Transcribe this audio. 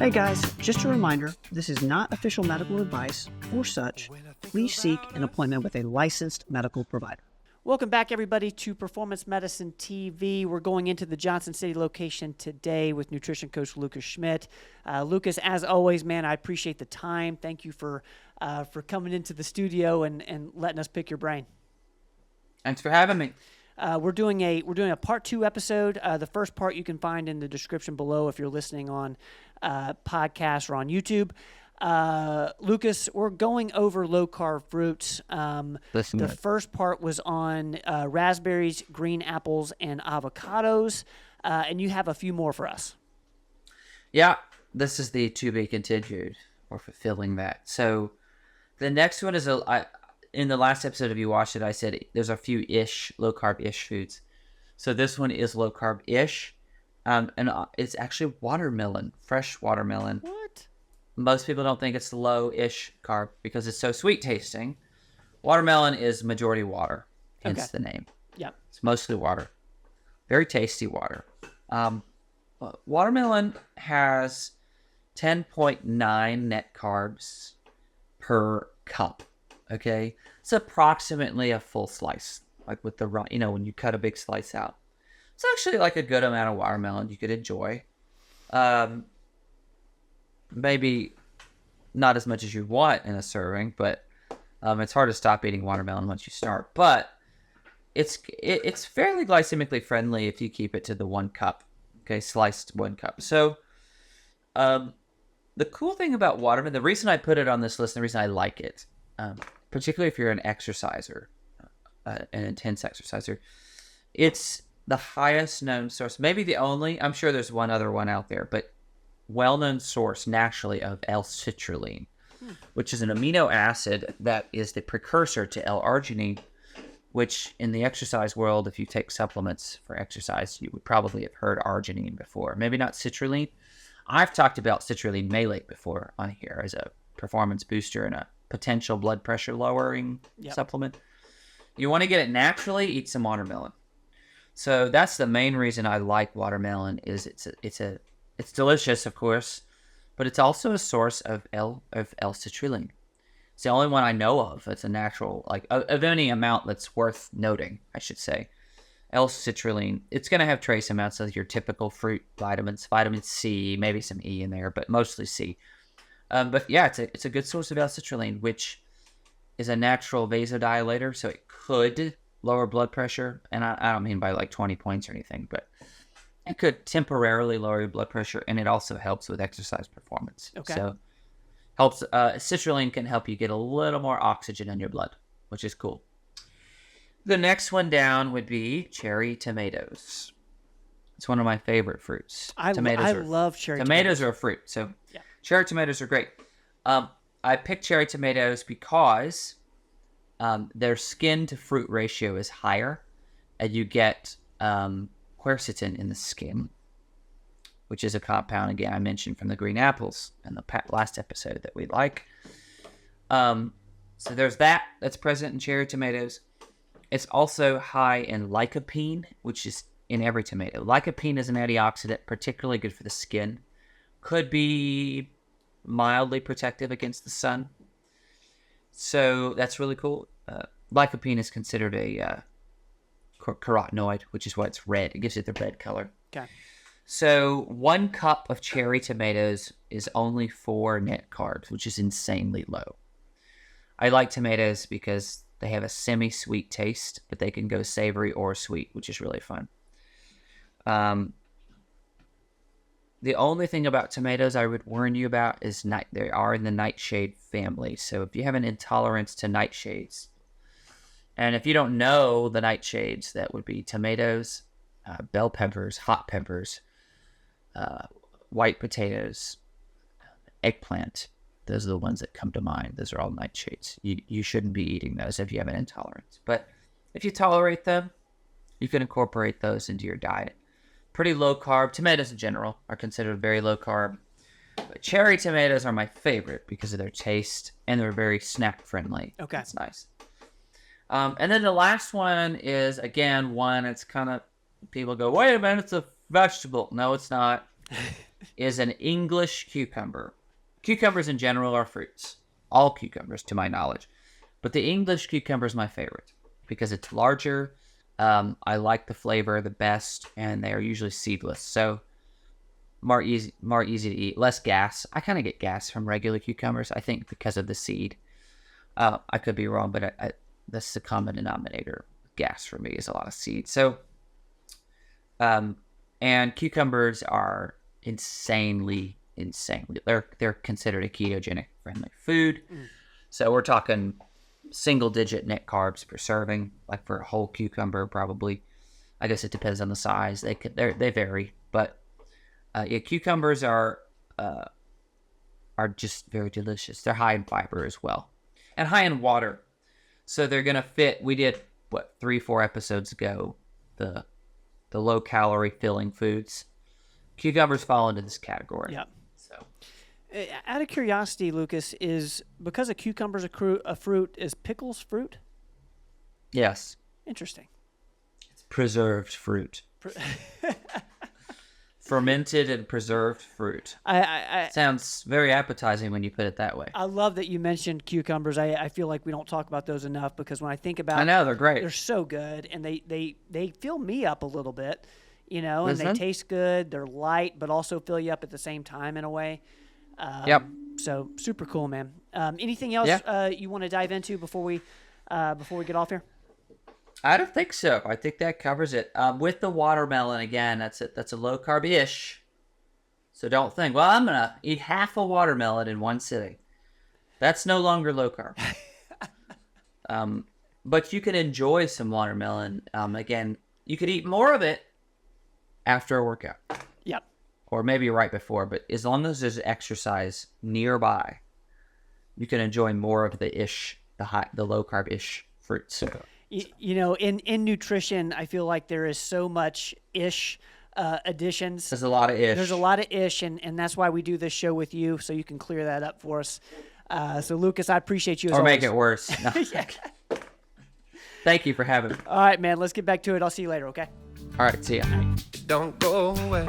Hey guys, just a reminder, this is not official medical advice or such. Please seek an appointment with a licensed medical provider. Welcome back, everybody, to Performance Medicine TV. We're going into the Johnson City location today with nutrition coach Lucas Schmidt. Lucas, as always, man, I appreciate the time. Thank you for coming into the studio and letting us pick your brain. Thanks for having me. We're doing a part 2 episode. The first part you can find in the description below if you're listening on podcast or on YouTube. Lucas, we're going over low-carb fruits. The first part was on raspberries, green apples, and avocados, and you have a few more for us. Yeah, this is the to be continued. We're fulfilling that. So the next one is in the last episode, if you watched it, I said there's a few low-carb-ish foods. So this one is low-carb-ish, and it's actually watermelon, fresh watermelon. What? Most people don't think it's low-ish carb because it's so sweet tasting. Watermelon is majority water, hence the name. Yeah. It's mostly water. Very tasty water. Watermelon has 10.9 net carbs per cup. Okay? It's approximately a full slice, like with the, when you cut a big slice out. It's actually like a good amount of watermelon you could enjoy. Maybe not as much as you want in a serving, but it's hard to stop eating watermelon once you start. But it's fairly glycemically friendly if you keep it to the 1 cup, okay, sliced 1 cup. So the cool thing about watermelon, the reason I put it on this list, and the reason I like it, particularly if you're an exerciser, an intense exerciser, it's the highest known source, maybe the only, I'm sure there's one other one out there, but well-known source naturally of L-citrulline, which is an amino acid that is the precursor to L-arginine, which in the exercise world, if you take supplements for exercise, you would probably have heard arginine before. Maybe not citrulline. I've talked about citrulline malate before on here as a performance booster and a potential blood pressure lowering supplement. You want to get it naturally, eat some watermelon. So that's the main reason I like watermelon. Is it's delicious, of course, but it's also a source of L-citrulline. It's the only one I know of. It's a natural, of any amount that's worth noting, I should say. L-citrulline, it's going to have trace amounts of your typical fruit vitamins, vitamin C, maybe some E in there, but mostly C. But yeah, it's a good source of L-citrulline, which is a natural vasodilator, so it could lower blood pressure. And I don't mean by 20 points or anything, but it could temporarily lower your blood pressure, and it also helps with exercise performance. Okay. So citrulline can help you get a little more oxygen in your blood, which is cool. The next one down would be cherry tomatoes. It's one of my favorite fruits. I love cherry tomatoes. Tomatoes are a fruit, so cherry tomatoes are great. I picked cherry tomatoes because their skin to fruit ratio is higher, and you get quercetin in the skin, which is a compound, again, I mentioned from the green apples in the last episode that we like. So there's that's present in cherry tomatoes. It's also high in lycopene, which is in every tomato. Lycopene is an antioxidant, particularly good for the skin. Could be mildly protective against the sun. So that's really cool. Lycopene is considered a carotenoid, which is why it's red. It gives it the red color. Okay. So 1 cup of cherry tomatoes is only 4 net carbs, which is insanely low. I like tomatoes because they have a semi-sweet taste, but they can go savory or sweet, which is really fun. The only thing about tomatoes I would warn you about is they are in the nightshade family. So if you have an intolerance to nightshades, and if you don't know the nightshades, that would be tomatoes, bell peppers, hot peppers, white potatoes, eggplant. Those are the ones that come to mind. Those are all nightshades. You shouldn't be eating those if you have an intolerance. But if you tolerate them, you can incorporate those into your diet. Pretty low carb. Tomatoes in general are considered very low carb. But cherry tomatoes are my favorite because of their taste, and they're very snack friendly. Okay. That's nice. And then the last one is, again, one it's kind of, people go, wait a minute, it's a vegetable. No, it's not. is an English cucumber. Cucumbers in general are fruits. All cucumbers, to my knowledge. But the English cucumber is my favorite because it's larger. I like the flavor the best, and they are usually seedless. So more easy to eat, less gas. I kind of get gas from regular cucumbers, I think, because of the seed. I could be wrong, but that's the common denominator. Gas for me is a lot of seed. So, and cucumbers are insanely. They're considered a ketogenic friendly food. So we're talking single-digit net carbs per serving, like for a whole cucumber, probably. I guess it depends on the size. They vary, but yeah, cucumbers are just very delicious. They're high in fiber as well, and high in water. So they're gonna fit. We did 3-4 episodes ago, the low-calorie filling foods. Cucumbers fall into this category. Yeah. So, out of curiosity, Lucas, is because a cucumber's a fruit, is pickles fruit? yes, Interesting. it's preserved fruit. Fermented and preserved fruit. I Sounds very appetizing when you put it that way. I love that you mentioned cucumbers. I feel like we don't talk about those enough because when I think about, I know they're great. they're so good, and they fill me up a little bit, and Listen. they taste good. They're light, but also fill you up at the same time in a way. Yep. So super cool, man. Anything else you want to dive into before we get off here? I don't think so. I think that covers it. With the watermelon, again, that's a low carb-ish. So don't think, well, I'm gonna eat half a watermelon in one sitting. That's no longer low carb. But you can enjoy some watermelon. Again, you could eat more of it after a workout. Yep. Or maybe right before, but as long as there's exercise nearby, you can enjoy more of the low carb-ish fruits. In nutrition, I feel like there is so much additions. There's a lot of ish. There's a lot of ish, and that's why we do this show with you, so you can clear that up for us. So, Lucas, I appreciate you as always. Or make it worse. No. Yeah. Thank you for having me. All right, man. Let's get back to it. I'll see you later, okay? All right, see ya. Don't go away.